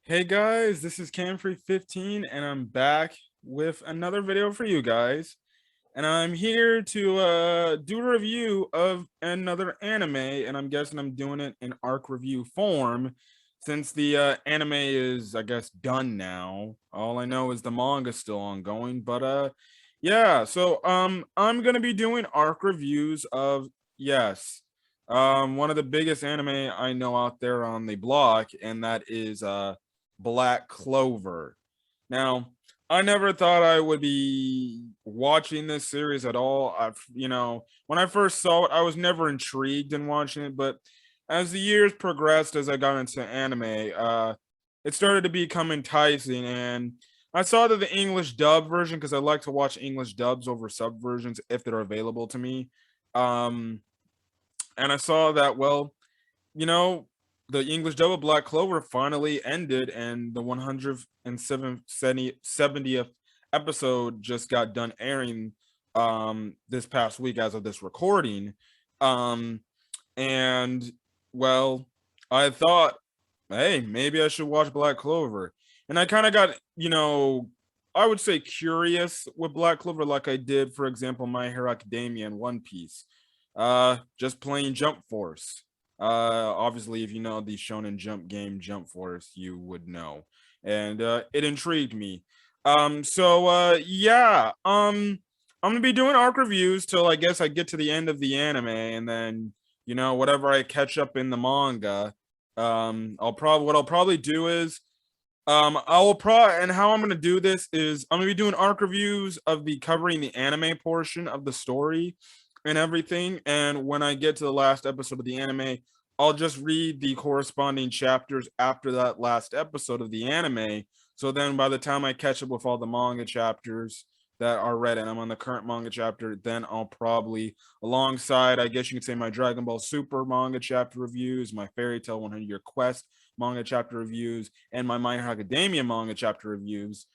Hey guys, this is Camfrey15 and I'm back with another video for you guys. And I'm here to do a review of another anime, and I'm guessing I'm doing it in arc review form since the anime is, I guess, done now. All I know is the manga's still ongoing, but yeah, so I'm gonna be doing arc reviews of, yes, one of the biggest anime I know out there on the block, and that is Black Clover. Now, I never thought I would be watching this series at all. When I first saw it, I was never intrigued in watching it, but as the years progressed, as I got into anime, it started to become enticing, and I saw that the English dub version, because I like to watch English dubs over sub versions if they're available to me. Um, and I saw that, well, you know, the English dub of Black Clover finally ended, and the 170th episode just got done airing this past week as of this recording. Um, and well, I thought, hey, maybe I should watch Black Clover. And I kind of got, I would say curious with Black Clover, like I did, for example, My Hero Academia and One Piece. Just playing Jump Force. Obviously, if you know the Shonen Jump game Jump Force, you would know. And it intrigued me. Yeah. I'm gonna be doing arc reviews till I guess I get to the end of the anime, and then whatever I catch up in the manga. What I'll probably do is I will probably, and how I'm gonna do this is I'm gonna be doing arc reviews of the covering the anime portion of the story and everything. And when I get to the last episode of the anime, I'll just read the corresponding chapters after that last episode of the anime. So then by the time I catch up with all the manga chapters that are read, and I'm on the current manga chapter, then I'll probably, alongside, I guess you could say, my Dragon Ball Super manga chapter reviews, my Fairy Tail 100-Year Quest manga chapter reviews, and my My Hero Academia manga chapter reviews,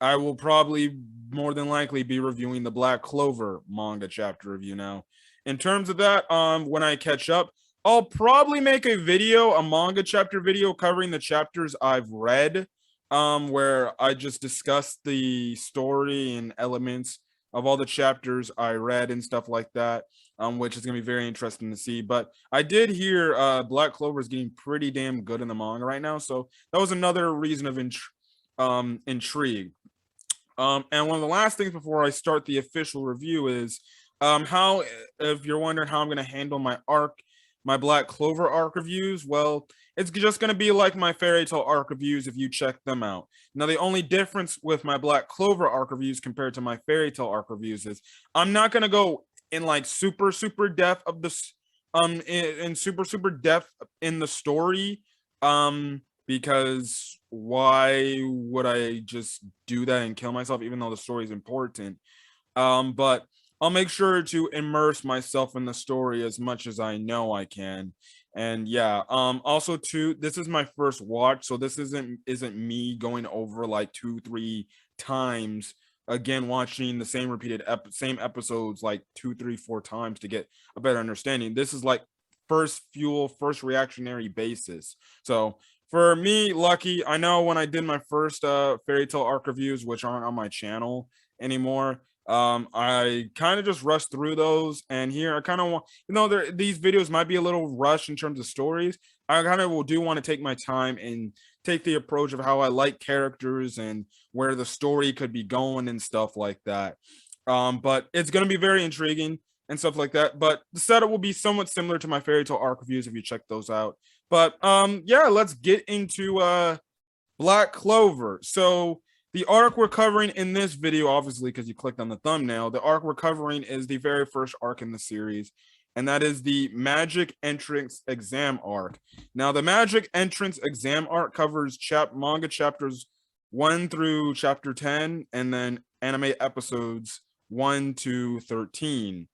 I will probably more than likely be reviewing the Black Clover manga chapter review now. In terms of that, when I catch up, I'll probably make a video, a manga chapter video covering the chapters I've read, where I just discuss the story and elements of all the chapters I read and stuff like that, which is going to be very interesting to see. But I did hear Black Clover is getting pretty damn good in the manga right now, so that was another reason of intrigue. And one of the last things before I start the official review is how, if you're wondering how I'm going to handle my Black Clover arc reviews, well, it's just going to be like my Fairy Tail arc reviews if you check them out. Now, the only difference with my Black Clover arc reviews compared to my Fairy Tail arc reviews is I'm not going to go in like super depth of this in super depth in the story, because why would I just do that and kill myself, even though the story is important? But I'll make sure to immerse myself in the story as much as I know I can. And yeah, also too, this is my first watch, so this isn't me going over like 2-3 times again, watching the same same episodes like 2-3-4 times to get a better understanding. This is like first reactionary basis. So for me, lucky, I know when I did my first Fairy Tail arc reviews, which aren't on my channel anymore, I kind of just rushed through those. And here I kind of want, these videos might be a little rushed in terms of stories. I kind of do want to take my time and take the approach of how I like characters and where the story could be going and stuff like that. But it's going to be very intriguing and stuff like that. But the setup will be somewhat similar to my Fairy Tail arc reviews if you check those out. But yeah, let's get into Black Clover. So the arc we're covering in this video, obviously, because you clicked on the thumbnail, the arc we're covering is the very first arc in the series, and that is the Magic Entrance Exam arc. Now, the Magic Entrance Exam arc covers manga chapters 1 through chapter 10, and then anime episodes 1 to 13.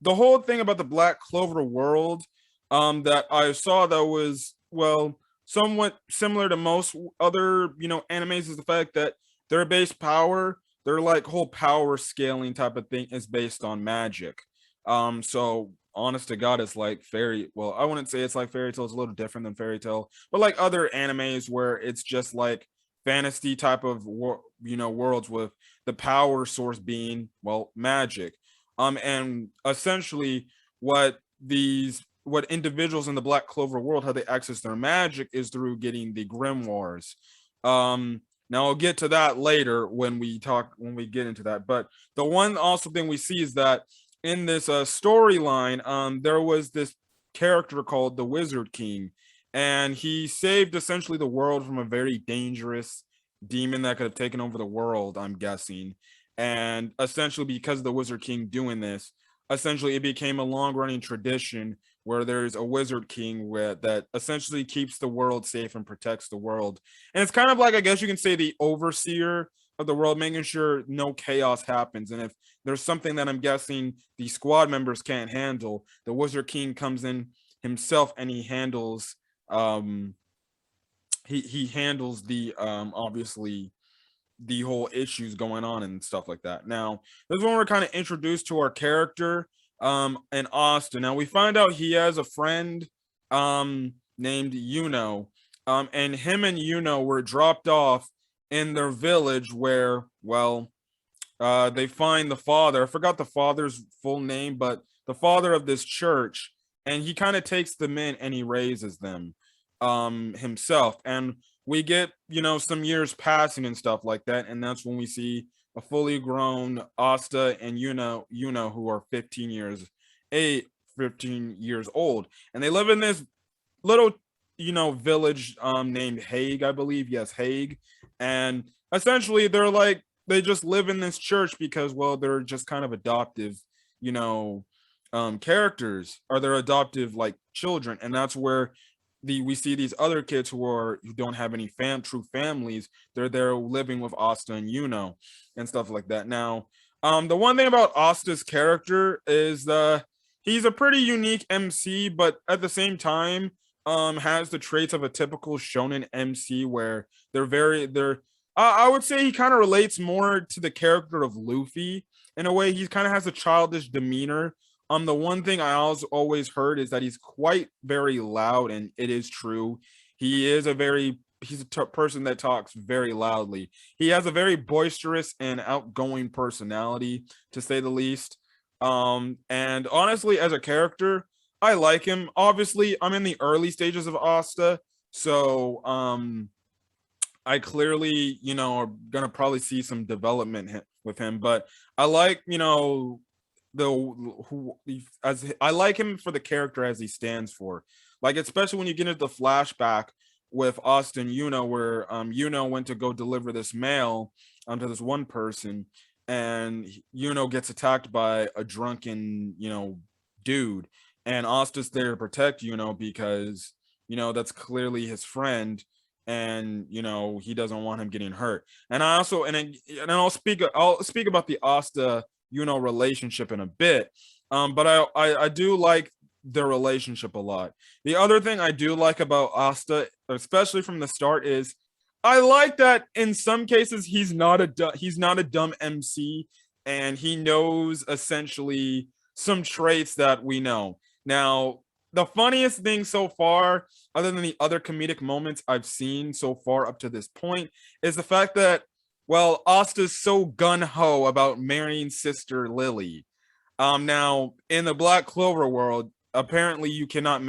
The whole thing about the Black Clover world that I saw that was, well, somewhat similar to most other, animes, is the fact that their base power, their like whole power scaling type of thing is based on magic. So honest to God, it's like fairy. Well, I wouldn't say it's like fairy tale. It's a little different than fairy tale, but like other animes where it's just like fantasy type of worlds with the power source being magic. And essentially what individuals in the Black Clover world, how they access their magic is through getting the grimoires. Now I'll get to that later when we get into that. But the one also thing we see is that in this storyline, there was this character called the Wizard King, and he saved essentially the world from a very dangerous demon that could have taken over the world, I'm guessing. And essentially, because of the Wizard King doing this, essentially it became a long-running tradition where there's a Wizard King that essentially keeps the world safe and protects the world. And it's kind of like, I guess you can say, the overseer of the world, making sure no chaos happens. And if there's something that I'm guessing the squad members can't handle, the Wizard King comes in himself and he handles he handles the obviously the whole issues going on and stuff like that. Now, this is when we're kind of introduced to our character and Austin. Now we find out he has a friend named Yuno. And him and Yuno were dropped off in their village where, they find the father. I forgot the father's full name, but the father of this church, and he kind of takes them in and he raises them himself. And we get, some years passing and stuff like that, and that's when we see a fully grown Asta and Yuno, who are 15 years old, and they live in this little village named Hague, I believe. Yes, Hague. And essentially they just live in this church because, they're just kind of adoptive, characters, or they're adoptive like children. And that's where we see these other kids who don't have any true families. They're there living with Asta and and stuff like that. Now, the one thing about Asta's character is he's a pretty unique MC, but at the same time, has the traits of a typical shonen MC, where I would say he kind of relates more to the character of Luffy in a way. He kind of has a childish demeanor. The one thing I always heard is that he's quite very loud, and it is true. He's a person that talks very loudly. He has a very boisterous and outgoing personality, to say the least. And honestly, as a character, I like him. Obviously, I'm in the early stages of Asta, so I clearly, are gonna probably see some development with him. But I like, I like him for the character as he stands for. Like, especially when you get into the flashback with Asta and where went to go deliver this mail to this one person, and gets attacked by a drunken, dude. And Asta's there to protect, because, that's clearly his friend, and he doesn't want him getting hurt. And I'll speak about the Asta relationship in a bit. But I do like their relationship a lot. The other thing I do like about Asta, especially from the start, is I like that in some cases he's not a dumb MC, and he knows essentially some traits that we know. Now, the funniest thing so far, other than the other comedic moments I've seen so far up to this point, is the fact that, Asta's so gun-ho about marrying Sister Lily. Now, in the Black Clover world, apparently you cannot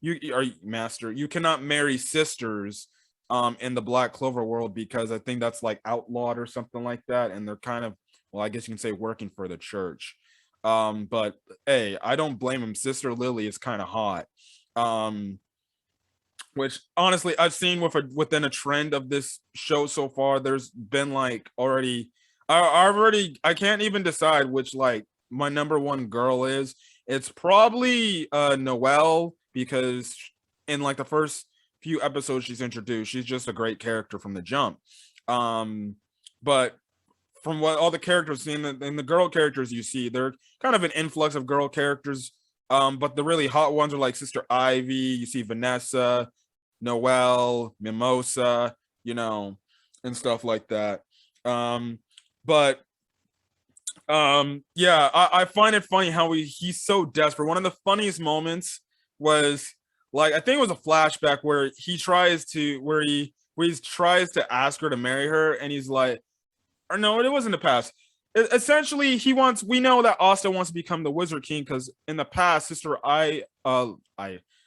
you cannot marry sisters in the Black Clover world, because I think that's like outlawed or something like that, and they're kind of, I guess you can say, working for the church. But hey, I don't blame him. Sister Lily is kind of hot. Which honestly I've seen within a trend of this show so far. There's been like I can't even decide which like my number one girl is. It's probably Noelle, because in like the first few episodes she's introduced, she's just a great character from the jump. But from what all the characters in the girl characters you see, they're kind of an influx of girl characters. But the really hot ones are like Sister Ivy, you see Vanessa, Noelle, Mimosa, and stuff like that. But Yeah, I find it funny how he's so desperate. One of the funniest moments was like I think it was a flashback where he tries to ask her to marry her, and he's like, or no, it wasn't the past. Essentially, we know that Asta wants to become the Wizard King because in the past,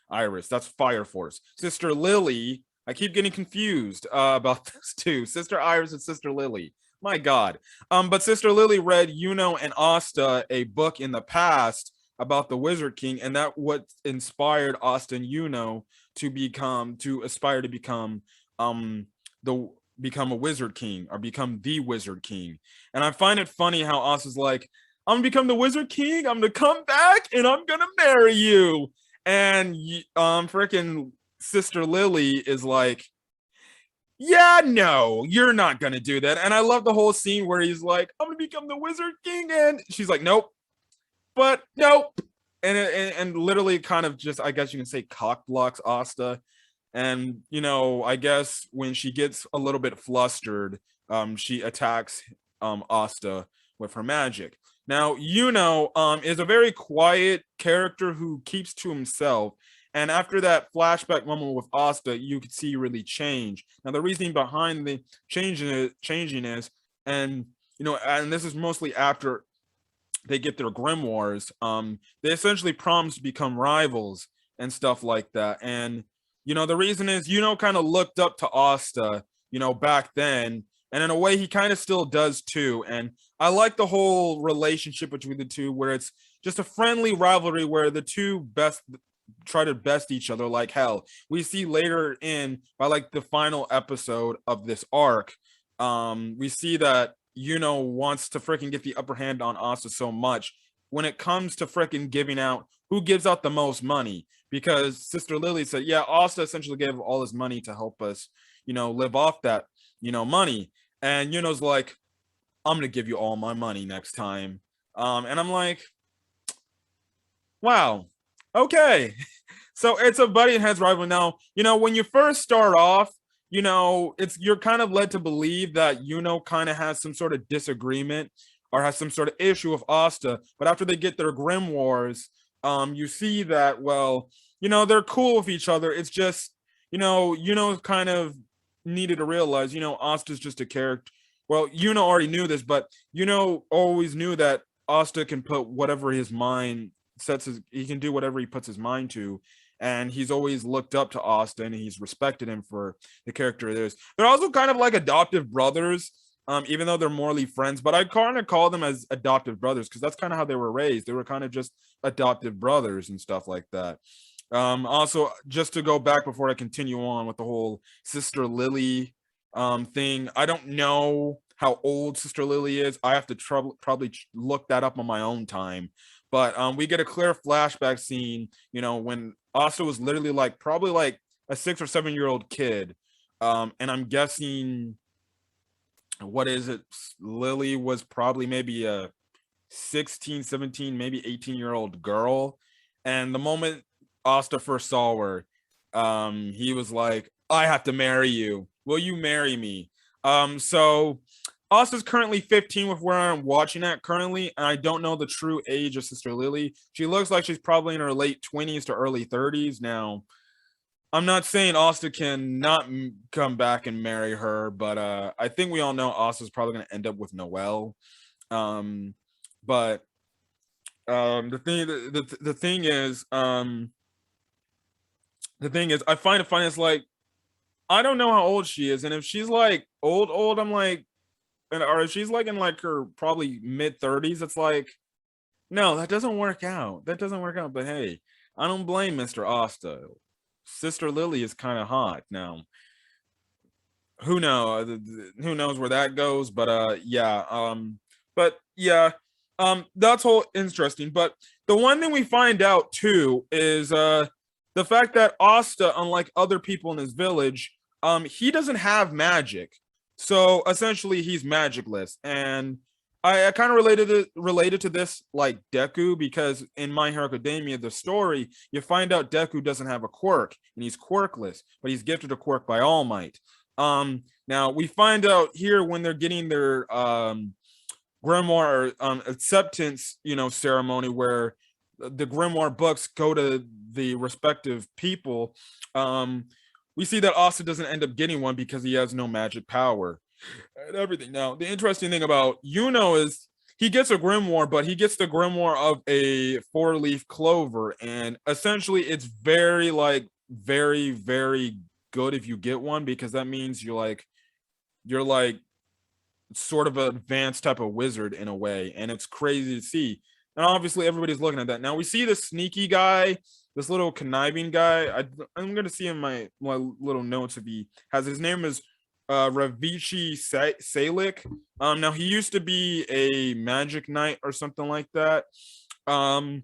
Iris, that's Fire Force. Sister Lily, I keep getting confused about this too. Sister Iris and Sister Lily. My God. But Sister Lily read Yuno and Asta a book in the past about the Wizard King, and that what inspired Asta and Yuno to aspire to the become a Wizard King or become the Wizard King. And I find it funny how Asta's like, I'm gonna become the Wizard King, I'm gonna come back and I'm gonna marry you. And freaking Sister Lily is like, yeah, no, you're not gonna do that. And I love the whole scene where he's like, I'm gonna become the Wizard King, and she's like, nope, but nope. And literally kind of just, I guess you can say, cock blocks Asta. And I guess when she gets a little bit flustered, she attacks Asta with her magic. Now, is a very quiet character who keeps to himself. And after that flashback moment with Asta, you could see really change. Now, the reasoning behind the changing is, and and this is mostly after they get their grimoires. They essentially promise to become rivals and stuff like that. And the reason is, kind of looked up to Asta, back then. And in a way, he kind of still does too. And I like the whole relationship between the two, where it's just a friendly rivalry where the two best try to best each other like hell. We see later in by like the final episode of this arc, we see that wants to freaking get the upper hand on Asta so much when it comes to freaking giving out who gives out the most money, because Sister Lily said, yeah, Asta essentially gave all his money to help us, live off that, money. And Yuno's like, I'm gonna give you all my money next time. And I'm like, wow, okay. So it's a buddy heads rivalry. Now, when you first start off, you're kind of led to believe that kind of has some sort of disagreement or has some sort of issue with Asta. But after they get their grimoires, you see that, well, they're cool with each other. It's just, kind of needed to realize, Asta's just a character. Well, already knew this, but always knew that Asta can put whatever his mind he can do whatever he puts his mind to. And he's always looked up to Asta, and he's respected him for the character it is. They're also kind of like adoptive brothers, even though they're morally friends. But I kind of call them as adoptive brothers because that's kind of how they were raised. They were kind of just adoptive brothers and stuff like that. Also, just to go back before I continue on with the whole Sister Lily thing, I don't know how old Sister Lily is. I have to probably look that up on my own time. But we get a clear flashback scene, when Asta was literally probably like a 6 or 7 year old kid. And I'm guessing, what is it? Lily was probably maybe a 16, 17, maybe 18-year-old girl. And the moment Asta first saw her, he was like, I have to marry you. Will you marry me? So Asta's currently 15 with where I'm watching at currently, and I don't know the true age of Sister Lily. She looks like she's probably in her late 20s to early 30s. Now, I'm not saying Asta can not come back and marry her, but I think we all know Asta's probably going to end up with Noelle. But the thing is, I find it funny. It's like, I don't know how old she is, and if she's like old, I'm like, or if she's like in like her probably mid 30s, it's like, no, that doesn't work out. That doesn't work out. But hey, I don't blame Mr. Asta. Sister Lily is kind of hot. Now, who knows where that goes, but yeah, that's all interesting. But the one thing we find out too is the fact that Asta, unlike other people in his village, he doesn't have magic. So essentially, he's magicless, and I kind of related to this like Deku, because in My Hero Academia, the story, you find out Deku doesn't have a quirk and he's quirkless, but he's gifted a quirk by All Might. Now we find out here when they're getting their grimoire acceptance, ceremony where the grimoire books go to the respective people. Um, we see that Asta doesn't end up getting one because he has no magic power and everything. Now, the interesting thing about is he gets a grimoire, but he gets the grimoire of a four-leaf clover, and essentially it's very very, very good if you get one, because that means you're like sort of an advanced type of wizard in a way, and it's crazy to see. And obviously everybody's looking at that. Now we see this sneaky guy, this little conniving guy. I'm gonna see in my little notes if he has, his name is Ravici Salik. Now he used to be a magic knight or something like that. Um,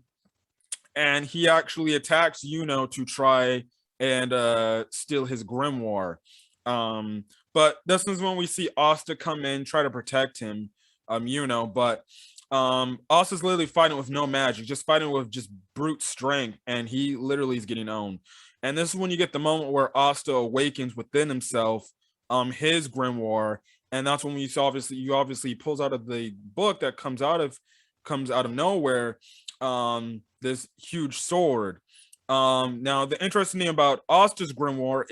and he actually attacks to try and steal his grimoire. But this is when we see Asta come in, try to protect him. But Asta's literally fighting with no magic, just fighting with just brute strength, and he literally is getting owned. And this is when you get the moment where Asta awakens within himself, his grimoire, and that's when obviously pulls out of the book that comes out of nowhere, this huge sword. Now the interesting thing about Asta's grimoire,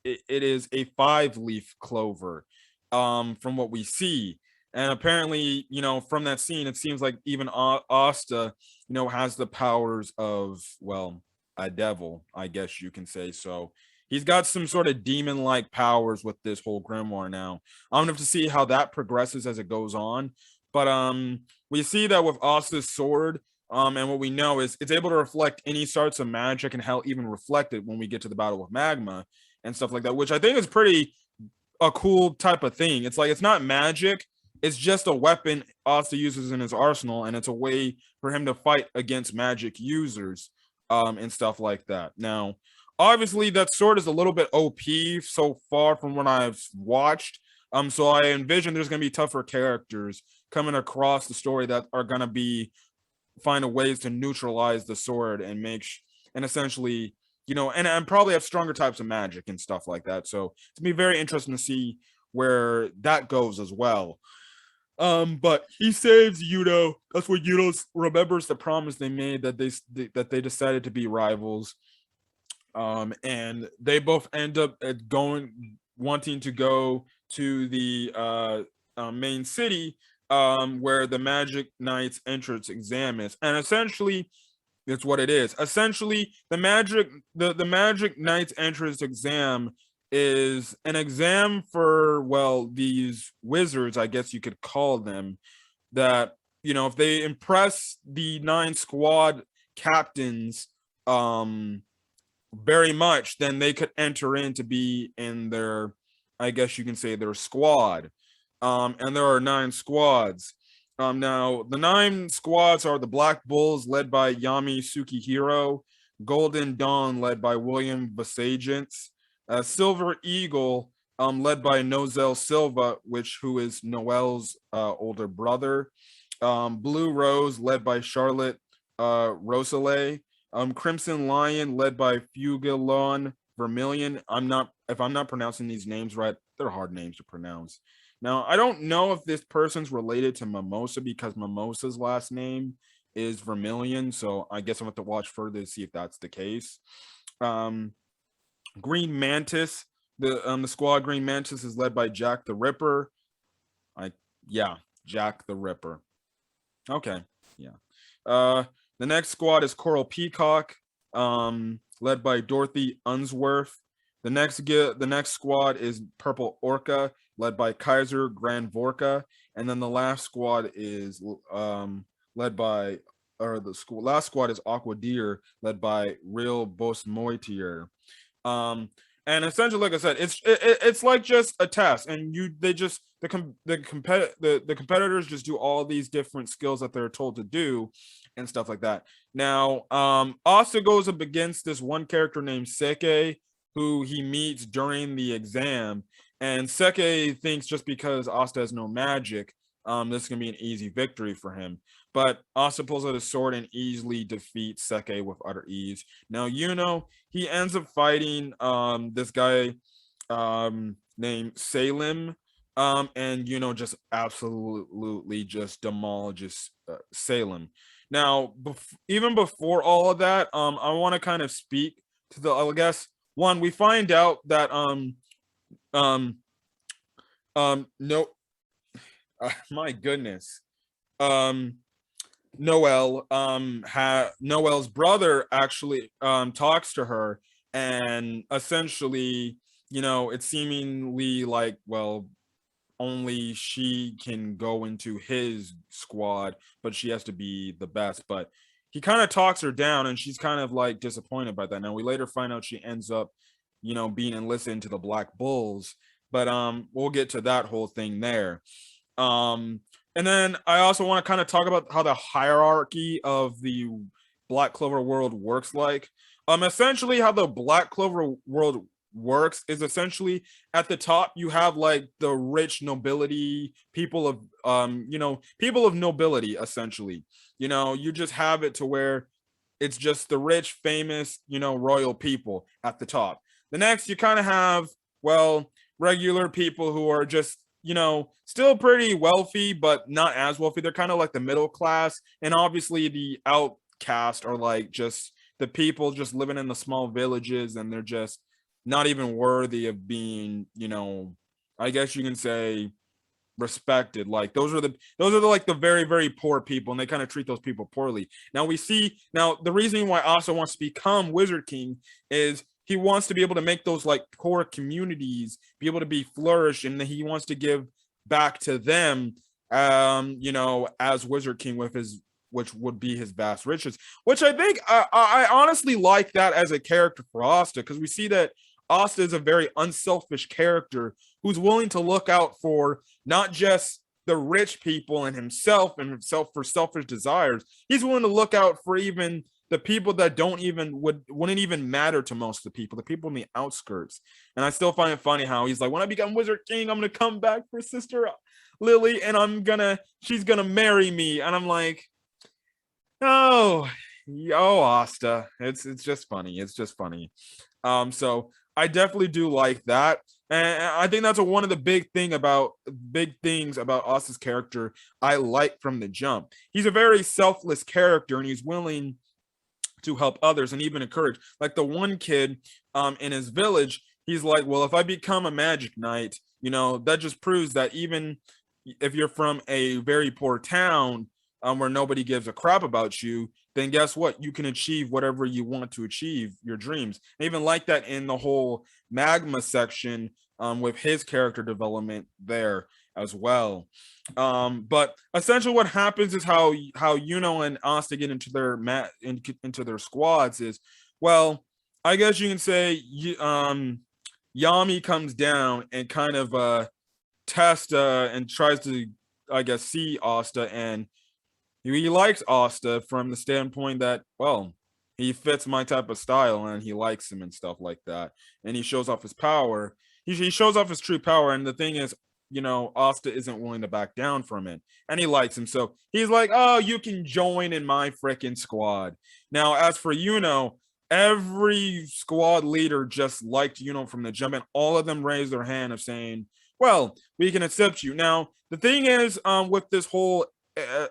it is a 5-leaf clover, from what we see. And apparently, from that scene, it seems like even Asta, has the powers of, well, a devil, I guess you can say. So he's got some sort of demon-like powers with this whole grimoire now. I'm gonna have to see how that progresses as it goes on. But we see that with Asta's sword, and what we know is it's able to reflect any sorts of magic, and hell, even reflect it when we get to the battle with magma and stuff like that, which I think is pretty a cool type of thing. It's like, it's not magic, it's just a weapon Asta uses in his arsenal, and it's a way for him to fight against magic users, and stuff like that. Now, obviously, that sword is a little bit OP so far from what I've watched. So I envision there's gonna be tougher characters coming across the story that are gonna be find a ways to neutralize the sword and and essentially, and probably have stronger types of magic and stuff like that. So it's gonna be very interesting to see where that goes as well. But he saves Yudo. That's what Yudo remembers the promise they made, that they decided to be rivals. And they both end up wanting to go to the main city, where the Magic Knight's entrance exam is, and essentially, it's what it is. Essentially, the Magic Knight's entrance exam is an exam for, well, these wizards, I guess you could call them, that if they impress the 9 squad captains very much, then they could enter in to be in their, I guess you can say, their squad. And there are 9 squads. Now, the 9 squads are the Black Bulls, led by Yami Sukihiro, Golden Dawn, led by William Vasagents, Silver Eagle, led by Nozel Silva, who is Noel's older brother, Blue Rose, led by Charlotte Rosalie, Crimson Lion, led by Fugilon Vermilion. If I'm not pronouncing these names right, they're hard names to pronounce. Now, I don't know if this person's related to Mimosa, because Mimosa's last name is Vermilion, so I guess I'm going to have to watch further to see if that's the case. Green Mantis, the squad Green Mantis is led by Jack the Ripper. Jack the Ripper. Okay, yeah. The next squad is Coral Peacock, led by Dorothy Unsworth. The next squad is Purple Orca, led by Kaiser Grand Vorka, and then the last squad is led by, last squad is Aqua Deer, led by Real Boss Moitier. And essentially, like I said, it's like just a test, and the competitors just do all these different skills that they're told to do and stuff like that. Now, Asta goes up against this one character named Seke, who he meets during the exam, and Seke thinks just because Asta has no magic, this is gonna be an easy victory for him. But Asta pulls out his sword and easily defeats Seke with utter ease. Now, he ends up fighting this guy named Salim, and just absolutely just demolishes Salem. Now, even before all of that, I want to kind of speak to the, I guess, one, we find out that um no, my goodness, um Noel's brother actually talks to her, and essentially, it's seemingly like, well, only she can go into his squad, but she has to be the best. But he kind of talks her down, and she's kind of like disappointed by that. Now we later find out she ends up, being enlisted into the Black Bulls, but we'll get to that whole thing there. Um, and then I also want to kind of talk about how the hierarchy of the Black Clover world works. Like, essentially, how the Black Clover world works is essentially at the top you have like the rich nobility, people of people of nobility. Essentially, you just have it to where it's just the rich, famous, royal people at the top. The next, you kind of have, well, regular people who are just, still pretty wealthy, but not as wealthy. They're kind of like the middle class. And obviously, the outcast are like just the people just living in the small villages, and they're just not even worthy of being, I guess you can say, respected. Like those are the like the very, very poor people, and they kind of treat those people poorly. Now we see, now the reason why Asa wants to become Wizard King is he wants to be able to make those like poor communities be able to be flourish, and he wants to give back to them, as Wizard King with his, which would be his vast riches, which I think I honestly like that as a character for Asta, because we see that Asta is a very unselfish character who's willing to look out for not just the rich people and himself for selfish desires. He's willing to look out for even the people that wouldn't even matter to most of the people in the outskirts. And I still find it funny how he's like, when I become Wizard King, I'm gonna come back for Sister Lily, and she's gonna marry me. And I'm like, oh, Asta. It's just funny. It's just funny. So I definitely do like that. And I think that's one of the big things about Asta's character I like from the jump. He's a very selfless character, and he's willing to help others and even encourage. Like the one kid in his village, he's like, well, if I become a magic knight, that just proves that even if you're from a very poor town, where nobody gives a crap about you, then guess what? You can achieve whatever you want to achieve, your dreams. I even like that in the whole magma section, with his character development there as well. But essentially, what happens is how Yuno and Asta get into into their squads is, well, I guess you can say, Yami comes down and kind of test and tries to, I guess, see Asta, and he likes Asta from the standpoint that, well, he fits my type of style, and he likes him and stuff like that. And he shows off his power. He shows off his true power. And the thing is, Asta isn't willing to back down from it. And he likes him. So he's like, oh, you can join in my freaking squad. Now, as for every squad leader just liked from the jump, and all of them raised their hand of saying, well, we can accept you. Now, the thing is, with this whole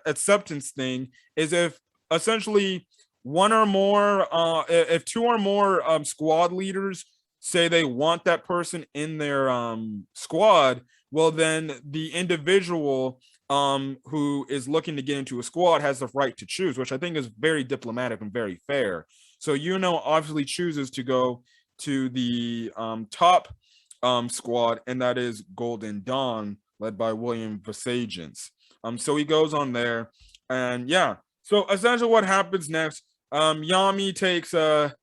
acceptance thing, is if essentially one or more, if two or more squad leaders say they want that person in their squad, well, then the individual who is looking to get into a squad has the right to choose, which I think is very diplomatic and very fair. So obviously chooses to go to the top squad, and that is Golden Dawn, led by William Visagins. So he goes on there, and yeah. So essentially, what happens next? Yami takes Asta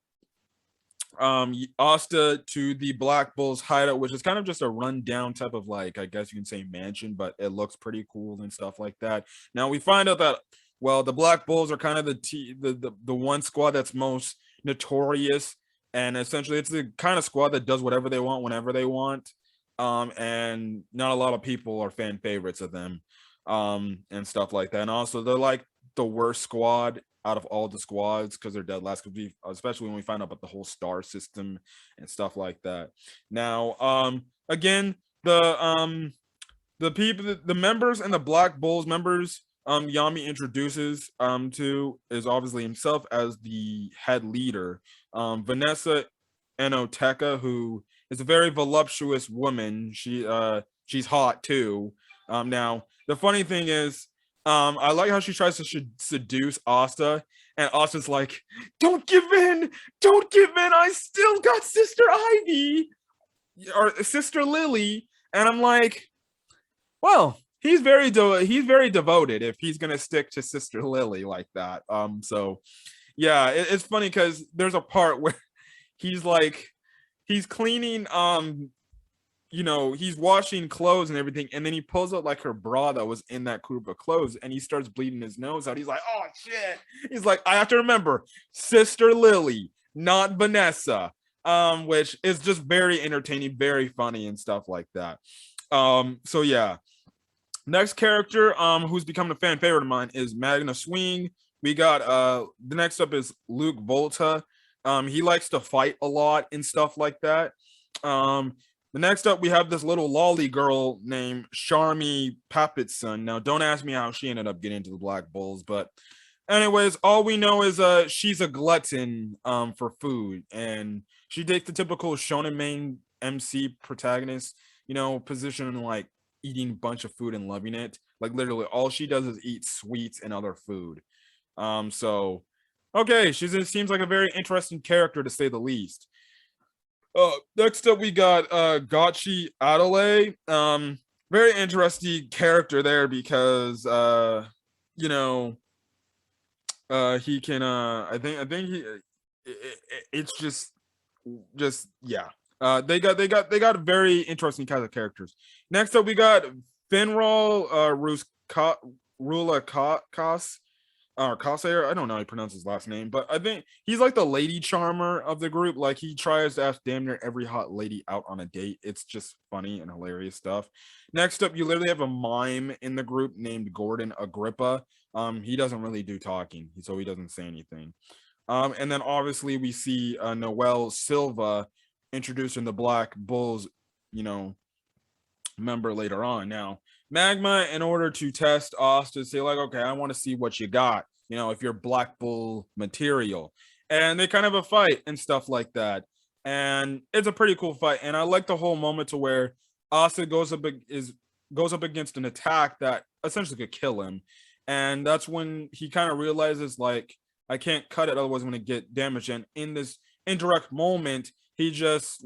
to the Black Bulls hideout, which is kind of just a rundown type of, like, I guess you can say, mansion, but it looks pretty cool and stuff like that. Now we find out that, well, the Black Bulls are kind of the one squad that's most notorious, and essentially it's the kind of squad that does whatever they want whenever they want. And not a lot of people are fan favorites of them, and stuff like that. And also, they're like the worst squad out of all the squads because they're dead last. Especially when we find out about the whole star system and stuff like that. Now, again, the people, the members and the Black Bulls members, Yami introduces to is obviously himself as the head leader. Vanessa Enoteka, who is a very voluptuous woman. She's hot too. Now the funny thing is, I like how she tries to seduce Asta, and Asta's like, "Don't give in, don't give in. I still got Sister Ivy or Sister Lily," and I'm like, well, he's very devoted if he's gonna stick to Sister Lily like that. So yeah, it's funny because there's a part where he's like he's cleaning he's washing clothes and everything, and then he pulls out like her bra that was in that group of clothes, and he starts bleeding his nose out. He's like, oh shit. He's like, I have to remember Sister Lily, not Vanessa. Which is just very entertaining, very funny and stuff like that. So yeah. Next character, who's becoming a fan favorite of mine is Magna Swing. We got the next up is Luke Volta. He likes to fight a lot and stuff like that. The next up we have this little lolly girl named Sharmie Pappatson. Now, don't ask me how she ended up getting into the Black Bulls, but anyways, all we know is she's a glutton for food, and she takes the typical shonen main MC protagonist, position like eating a bunch of food and loving it. Like literally all she does is eat sweets and other food. So okay, seems like a very interesting character to say the least. Next up we got Gotchi Adelaide. Very interesting character there because he can I think it's just yeah. They got very interesting kinds of characters. Next up, we got Finral Rula Kas or Kosair. I don't know how to pronounce his last name, but I think he's like the lady charmer of the group. Like he tries to ask damn near every hot lady out on a date. It's just funny and hilarious stuff. Next up, you literally have a mime in the group named Gordon Agrippa. He doesn't really do talking, so he doesn't say anything. And then obviously we see Noel Silva introducing the Black Bulls, member later on. Now, Magma, in order to test Asta, say like, okay, I want to see what you got, if you're Black Bull material. And they kind of a fight and stuff like that. And it's a pretty cool fight. And I like the whole moment to where Asta goes up against an attack that essentially could kill him. And that's when he kind of realizes like, I can't cut it, otherwise I'm going to get damaged. And in this indirect moment, he just,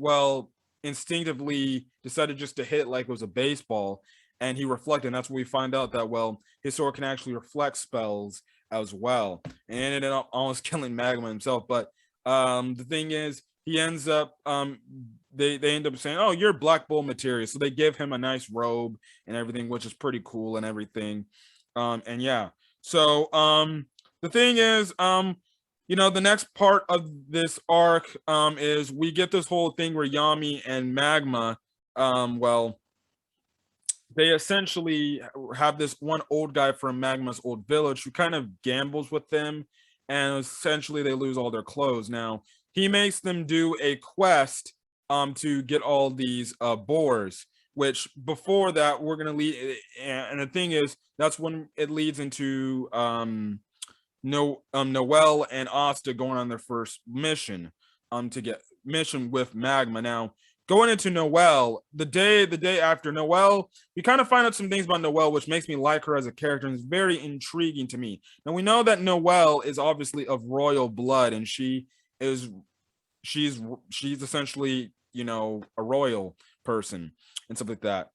instinctively decided just to hit it like it was a baseball. And he reflected. And that's when we find out that, his sword can actually reflect spells as well. And ended up almost killing Magma himself. But the thing is, he ends up, they end up saying, oh, you're Black Bull material. So they give him a nice robe and everything, which is pretty cool and everything. And yeah. So the thing is, the next part of this arc is we get this whole thing where Yami and Magma, they essentially have this one old guy from Magma's old village who kind of gambles with them, and essentially they lose all their clothes. Now, he makes them do a quest to get all these boars, which before that we're going to lead, and the thing is, that's when it leads into Noel and Asta going on their first mission to get mission with Magma. Now, going into Noel, the day after Noel, we kind of find out some things about Noel, which makes me like her as a character and is very intriguing to me. Now, we know that Noel is obviously of royal blood, and she's essentially, a royal person and stuff like that.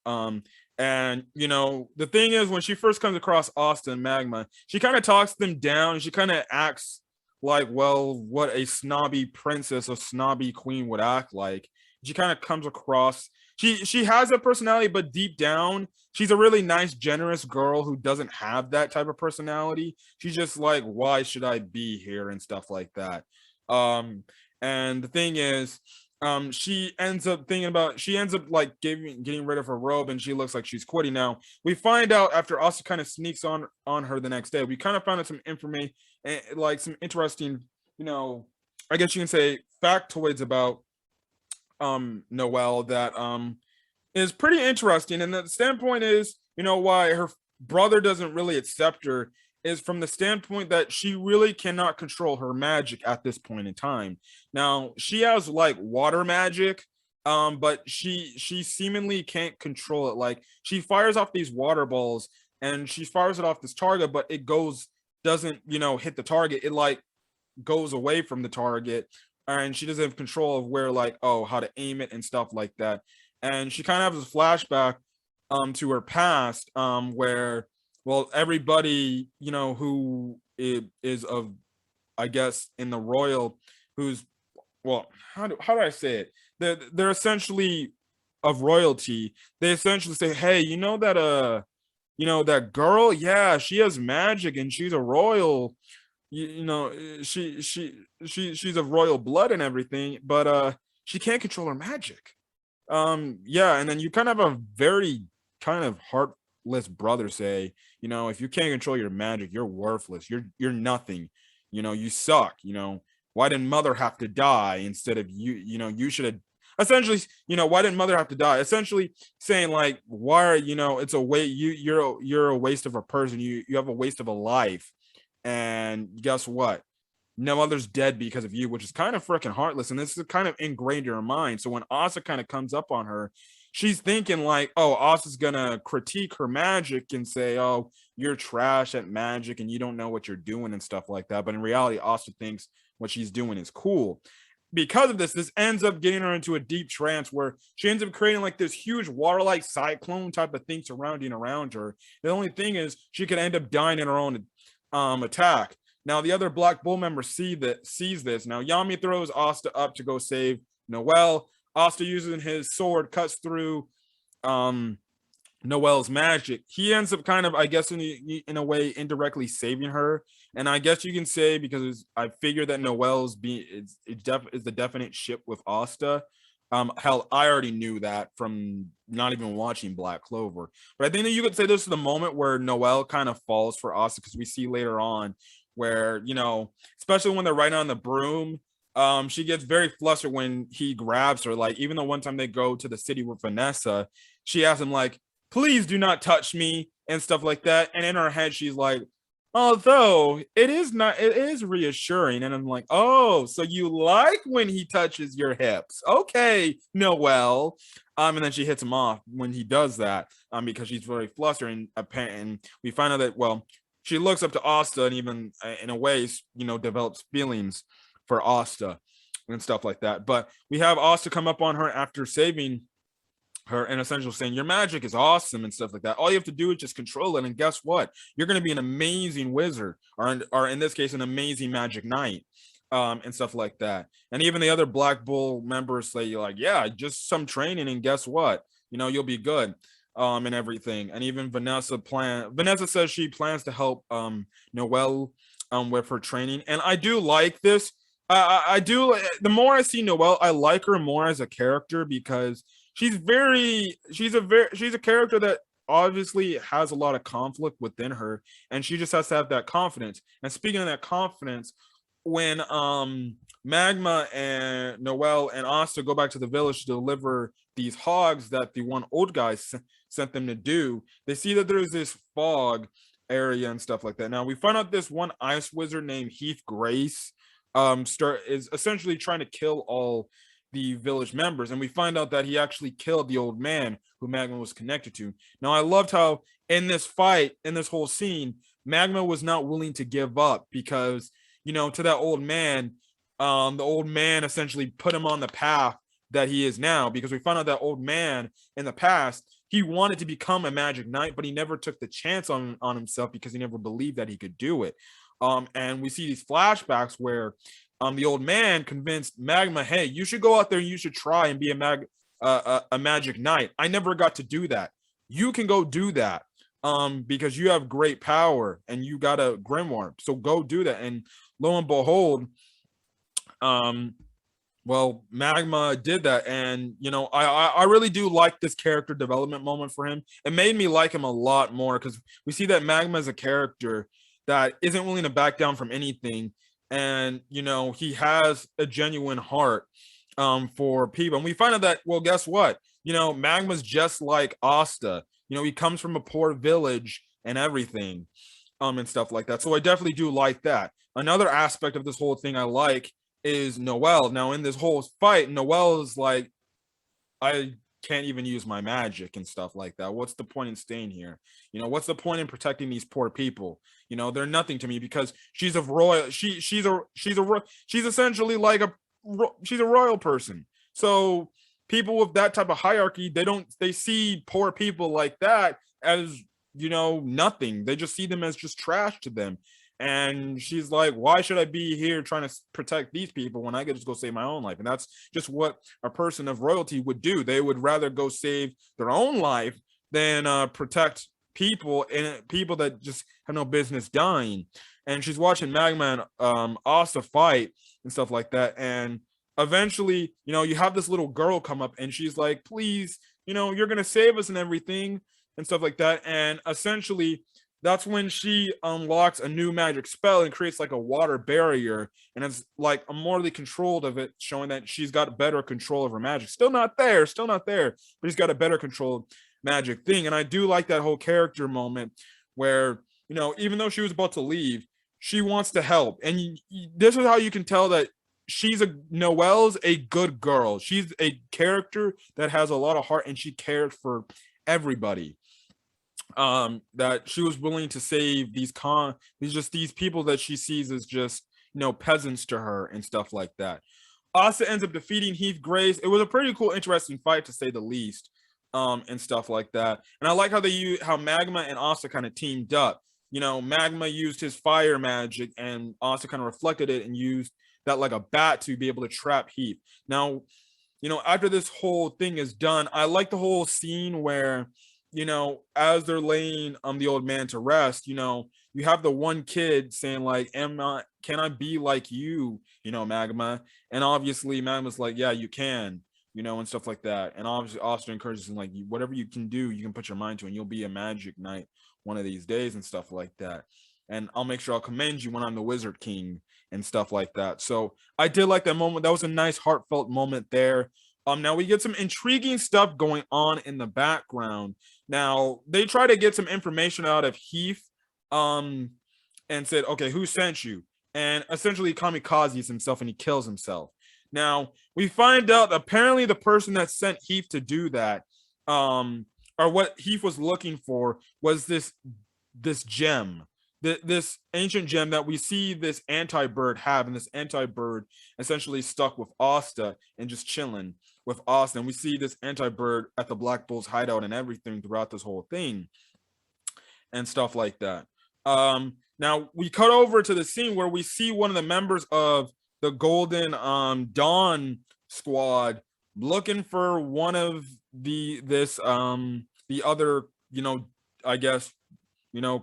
And the thing is, when she first comes across Asta and Magma, she kind of talks them down. She kind of acts like, what a snobby princess, a snobby queen would act like. She kind of comes across, she has a personality, but deep down, she's a really nice, generous girl who doesn't have that type of personality. She's just like, why should I be here and stuff like that. And the thing is, she ends up like getting rid of her robe, and she looks like she's quitting. Now we find out after Asa kind of sneaks on her the next day, we kind of found out some information, like some interesting, I guess you can say factoids about Noel that is pretty interesting. And the standpoint is, why her brother doesn't really accept her is from the standpoint that she really cannot control her magic at this point in time. Now, she has like water magic, but she seemingly can't control it. Like she fires off these water balls and she fires it off this target, but it doesn't, hit the target. It like goes away from the target, and she doesn't have control of where, like, oh, how to aim it and stuff like that. And she kind of has a flashback to her past, where, well, everybody, who is of, I guess, in the royal, who's, well, how do I say it, they're essentially of royalty. They essentially say, hey, that girl, yeah, she has magic and she's a royal, she's of royal blood and everything, but she can't control her magic. Yeah, and then you kind of have a very kind of heartless brother say, if you can't control your magic, you're worthless, you're nothing, you suck, why didn't mother have to die instead of you, you should have, essentially, why didn't mother have to die, essentially saying like, why are, it's a way, you're a waste of a person, you have a waste of a life. And guess what? No other's dead because of you, which is kind of freaking heartless. And this is kind of ingrained in her mind. So when Asa kind of comes up on her, she's thinking like, oh, Asa's gonna critique her magic and say, oh, you're trash at magic and you don't know what you're doing and stuff like that. But in reality, Asa thinks what she's doing is cool. Because of this ends up getting her into a deep trance where she ends up creating like this huge water-like cyclone type of thing surrounding around her. The only thing is she could end up dying in her own attack. Now the other Black Bull member sees this. Now Yami throws Asta up to go save Noelle. Asta, using his sword, cuts through Noelle's magic. He ends up kind of, I guess, in a way, indirectly saving her. And I guess you can say, because I figure that Noelle's is the definite ship with Asta. Hell, I already knew that from not even watching Black Clover. But I think that you could say this is the moment where Noelle kind of falls for Asta, because we see later on where, especially when they're riding on the broom, she gets very flustered when he grabs her. Like, even the one time they go to the city with Vanessa, she asks him like, please do not touch me and stuff like that. And in her head, she's like, although it is reassuring. And I'm like, oh, so you like when he touches your hips. Okay, Noelle. And then she hits him off when he does that, because she's very flustered. And we find out that, well, she looks up to Asta and even in a way, develops feelings for Asta and stuff like that. But we have Asta come up on her after saving her and essentially saying, your magic is awesome and stuff like that. All you have to do is just control it. And guess what? You're going to be an amazing wizard, or in this case, an amazing magic knight, and stuff like that. And even the other Black Bull members say, like, yeah, just some training. And guess what? You'll be good. And everything. And even Vanessa says she plans to help Noelle with her training. And I do like this. I do. The more I see Noelle, I like her more as a character, because she's a character that obviously has a lot of conflict within her, and she just has to have that confidence. And speaking of that confidence, when Magma and Noelle and Asta go back to the village to deliver these hogs that the one old guy sent them to do, they see that there's this fog area and stuff like that. Now we find out this one ice wizard named Heath Grace is essentially trying to kill all the village members, and we find out that he actually killed the old man who Magma was connected to. Now I loved how in this fight, in this whole scene, Magma was not willing to give up, because to that old man, the old man essentially put him on the path that he is now, because we found out that old man in the past, he wanted to become a magic knight, but he never took the chance on himself because he never believed that he could do it. And we see these flashbacks where the old man convinced Magma, hey, you should go out there and you should try and be a magic knight. I never got to do that. You can go do that, because you have great power and you got a grimoire. So go do that. And lo and behold, well, Magma did that. And, I really do like this character development moment for him. It made me like him a lot more, because we see that Magma is a character that isn't willing to back down from anything. And, he has a genuine heart for people. And we find out that, well, guess what? Magma's just like Asta. He comes from a poor village and everything, and stuff like that. So I definitely do like that. Another aspect of this whole thing I like is Noelle. Now in this whole fight, Noelle is like, I can't even use my magic and stuff like that. What's the point in staying here? What's the point in protecting these poor people? They're nothing to me because she's a royal. She's essentially like she's a royal person. So people with that type of hierarchy, they see poor people like that as nothing. They just see them as just trash to them. And she's like, why should I be here trying to protect these people when I could just go save my own life? And that's just what a person of royalty would do. They would rather go save their own life than protect people and people that just have no business dying. And she's watching Magma and Asta fight and stuff like that. And eventually, you have this little girl come up and she's like, please, you're going to save us and everything and stuff like that. And essentially, that's when she unlocks a new magic spell and creates like a water barrier, and it's like a morally controlled of it, showing that she's got better control of her magic. Still not there, but he's got a better controlled magic thing. And I do like that whole character moment where, even though she was about to leave, she wants to help. And this is how you can tell that Noelle's a good girl. She's a character that has a lot of heart and she cares for everybody. That she was willing to save these people that she sees as just peasants to her and stuff like that. Asta ends up defeating Heath Grace. It was a pretty cool, interesting fight to say the least, and stuff like that. And I like how Magma and Asta kind of teamed up. Magma used his fire magic and Asta kind of reflected it and used that like a bat to be able to trap Heath. Now, after this whole thing is done, I like the whole scene where as they're laying the old man to rest, you have the one kid saying like, can I be like you, Magma? And obviously Magma's like, yeah, you can, and stuff like that. And obviously Asta encourages him like, whatever you can do, you can put your mind to, and you'll be a magic knight one of these days and stuff like that. And I'll make sure I'll commend you when I'm the Wizard King and stuff like that. So I did like that moment. That was a nice heartfelt moment there. Now we get some intriguing stuff going on in the background. Now they try to get some information out of Heath, and said, okay, who sent you? And essentially kamikazes himself and he kills himself. Now we find out apparently the person that sent Heath to do that, or what Heath was looking for, was this gem. This ancient gem that we see this anti-bird have, and this anti-bird essentially stuck with Asta and just chilling with Asta. And we see this anti-bird at the Black Bull's hideout and everything throughout this whole thing and stuff like that. Now we cut over to the scene where we see one of the members of the Golden Dawn squad looking for one of the other, I guess,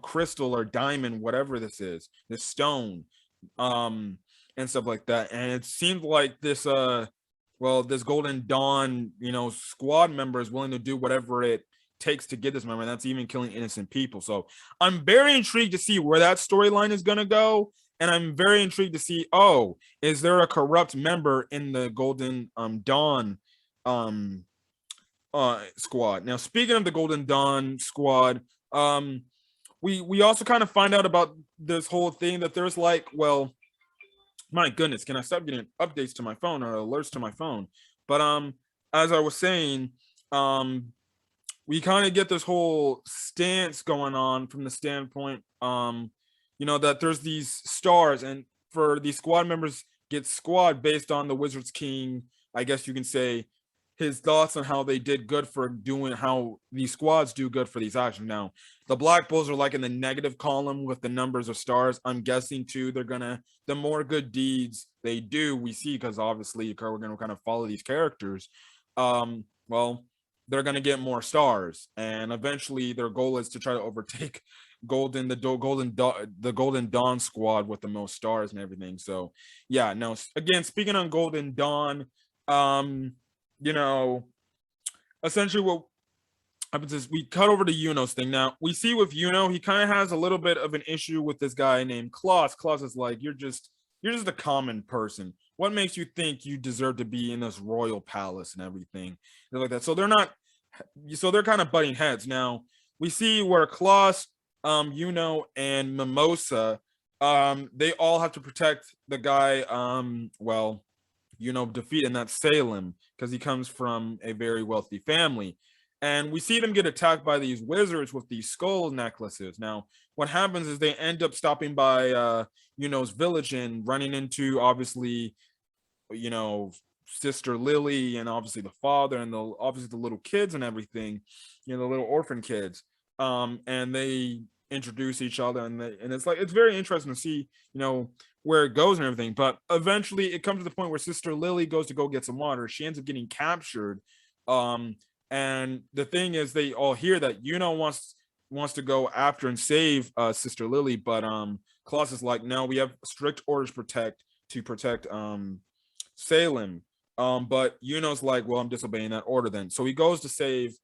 crystal or diamond, whatever this is, this stone, and stuff like that. And it seemed like this this Golden Dawn, squad member is willing to do whatever it takes to get this member. And that's even killing innocent people. So I'm very intrigued to see where that storyline is going to go. And I'm very intrigued to see, is there a corrupt member in the Golden Dawn squad? Now, speaking of the Golden Dawn squad, we also kind of find out about this whole thing that there's like, well, my goodness, can I stop getting updates to my phone or alerts to my phone? But as I was saying, we kind of get this whole stance going on from the standpoint, that there's these stars, and for these squad members get squad based on the Wizard's King, I guess you can say, his thoughts on how they did good for doing, how these squads do good for these actions. Now, the Black Bulls are like in the negative column with the numbers of stars. I'm guessing too, the more good deeds they do, we see, because obviously we're going to kind of follow these characters. Well, they're going to get more stars, and eventually their goal is to try to overtake the Golden Dawn squad with the most stars and everything. So yeah, no, again, speaking on Golden Dawn, essentially what happens is we cut over to Yuno's thing. Now we see with Yuno, he kind of has a little bit of an issue with this guy named Klaus. Klaus is like, you're just a common person. what makes you think you deserve to be in this royal palace and everything, and like that. So they're not, so they're kind of butting heads. Now we see where Klaus, and Mimosa, they all have to protect the guy, defeat, and that's Salem, because he comes from a very wealthy family. And we see them get attacked by these wizards with these skull necklaces. Now, what happens is they end up stopping by Yuno's village and running into, obviously, you know, Sister Lily, and obviously the father, and obviously the little kids and everything, the little orphan kids. And they introduce each other, and it's like, it's very interesting to see, where it goes and everything. But eventually it comes to the point where Sister Lily goes to go get some water. She ends up getting captured. And the thing is, they all hear that wants to go after and save Sister Lily, but Klaus is like, no, we have strict orders to protect Salem. But Yuno's like, well, I'm disobeying that order then. So he goes to save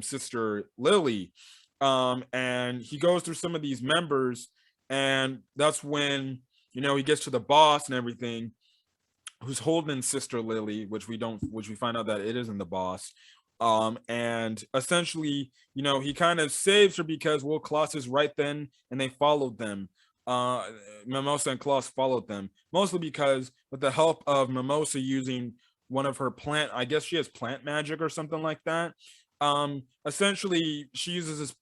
Sister Lily. And he goes through some of these members, and that's when, he gets to the boss and everything, who's holding Sister Lily, which we find out that it isn't the boss. And essentially, he kind of saves her because, well, Klaus is right then, and they followed them. Mimosa and Klaus followed them, mostly because, with the help of Mimosa using one of her plant, I guess she has plant magic or something like that. Essentially, she uses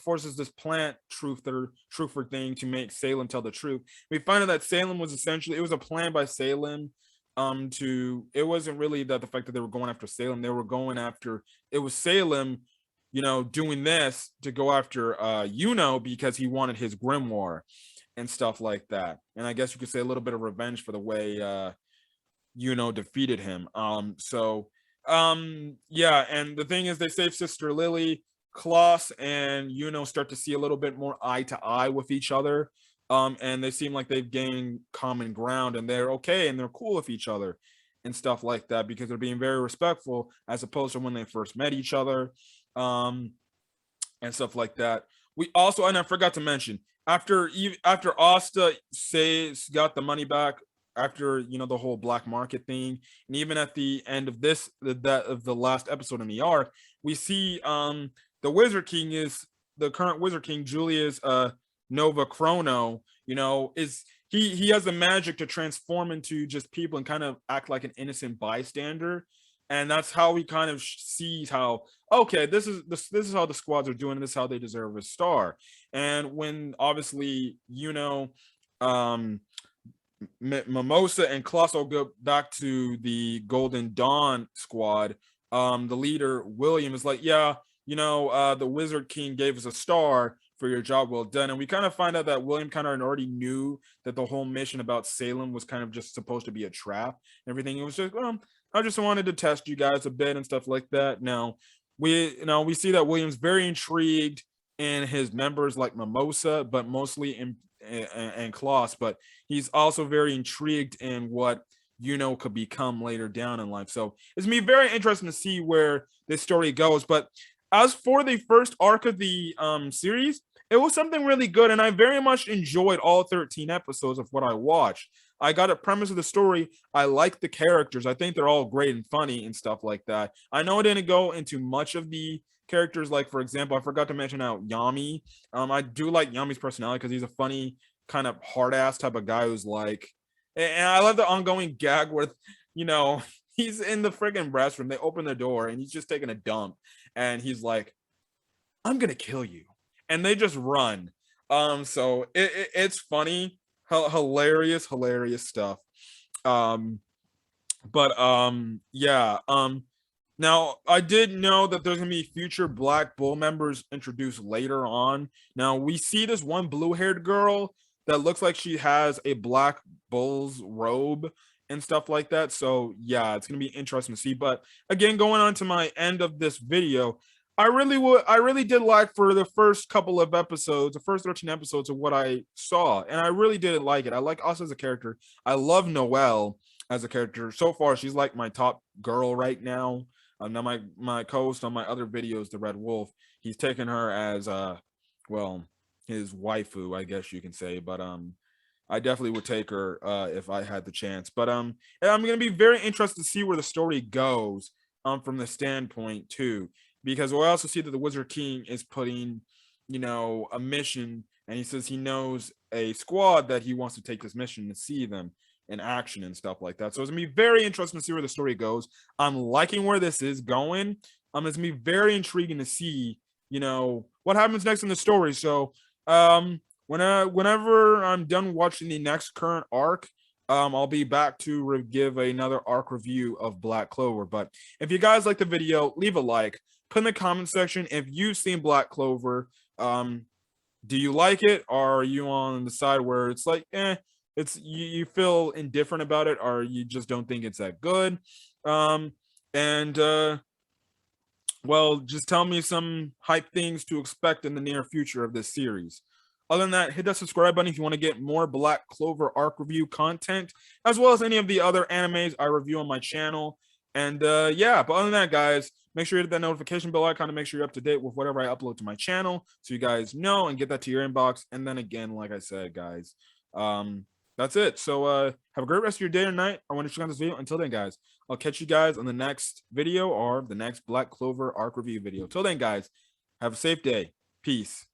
forces this plant truther thing to make Salem tell the truth. We find out that Salem was essentially, it was a plan by Salem. It wasn't really that the fact that they were going after Salem, they were going after, it was Salem, doing this to go after because he wanted his grimoire and stuff like that. And I guess you could say a little bit of revenge for the way defeated him. Yeah, and the thing is, they save Sister Lily. Klaus and start to see a little bit more eye to eye with each other. And they seem like they've gained common ground, and they're okay, and they're cool with each other and stuff like that, because they're being very respectful, as opposed to when they first met each other. And stuff like that. We also, and I forgot to mention, after Asta got the money back, after the whole black market thing, and even at the end of the last episode in the arc, we see the Wizard King is the current Wizard King, Julius Nova Chrono. Is he has the magic to transform into just people and kind of act like an innocent bystander. And that's how he kind of sees how, okay, this is how the squads are doing, this is how they deserve a star. And when, obviously, Mimosa and Klaus will go back to the Golden Dawn squad, the leader William is like, yeah, the Wizard King gave us a star for your job well done. And we kind of find out that William kind of already knew that the whole mission about Salem was kind of just supposed to be a trap and everything. It was just, I just wanted to test you guys a bit and stuff like that. Now we see that William's very intrigued in his members like Mimosa, but mostly in Klaus, but he's also very intrigued in what could become later down in life. So it's gonna be very interesting to see where this story goes. But as for the first arc of the series, it was something really good, and I very much enjoyed all 13 episodes of what I watched. I got a premise of the story. I like the characters. I think they're all great and funny and stuff like that. I know I didn't go into much of the characters, like, for example, I forgot to mention out Yami. I do like Yami's personality because he's a funny, kind of hard ass type of guy who's like, and I love the ongoing gag with, he's in the friggin' restroom. They open the door and he's just taking a dump, and he's like, I'm gonna kill you, and they just run. So it's funny, hilarious stuff. Yeah. Now I did know that there's gonna be future Black Bull members introduced later on. Now we see this one blue-haired girl that looks like she has a Black Bull's robe and stuff like that. So yeah, it's gonna be interesting to see. But again, going on to my end of this video, I really did like, for the first couple of episodes, the first 13 episodes of what I saw, and I really did like it. I like us as a character. I love Noelle as a character. So far, she's like my top girl right now. Now my co-host on my other videos, the Red Wolf, he's taken her as his waifu, I guess you can say. But I definitely would take her if I had the chance. But and I'm gonna be very interested to see where the story goes from the standpoint too, because we also see that the Wizard King is putting, a mission, and he says he knows a squad that he wants to take this mission to see them in action and stuff like that. So it's gonna be very interesting to see where the story goes. I'm liking where this is going. It's gonna be very intriguing to see, what happens next in the story. So whenever I'm done watching the next current arc, I'll be back to give another arc review of Black Clover. But if you guys like the video, leave a like. Put in the comment section if you've seen Black Clover. Do you like it? Or are you on the side where it's like, it's you feel indifferent about it, or you just don't think it's that good? And well, just tell me some hype things to expect in the near future of this series. Other than that, hit that subscribe button if you want to get more Black Clover arc review content, as well as any of the other animes I review on my channel. And yeah, but other than that, guys, make sure you hit that notification bell icon to make sure you're up to date with whatever I upload to my channel, so you guys know and get that to your inbox. And then again, like I said, guys, that's it. So have a great rest of your day or night. I want to check out this video. Until then, guys, I'll catch you guys on the next video or the next Black Clover arc review video. Till then, guys, have a safe day. Peace.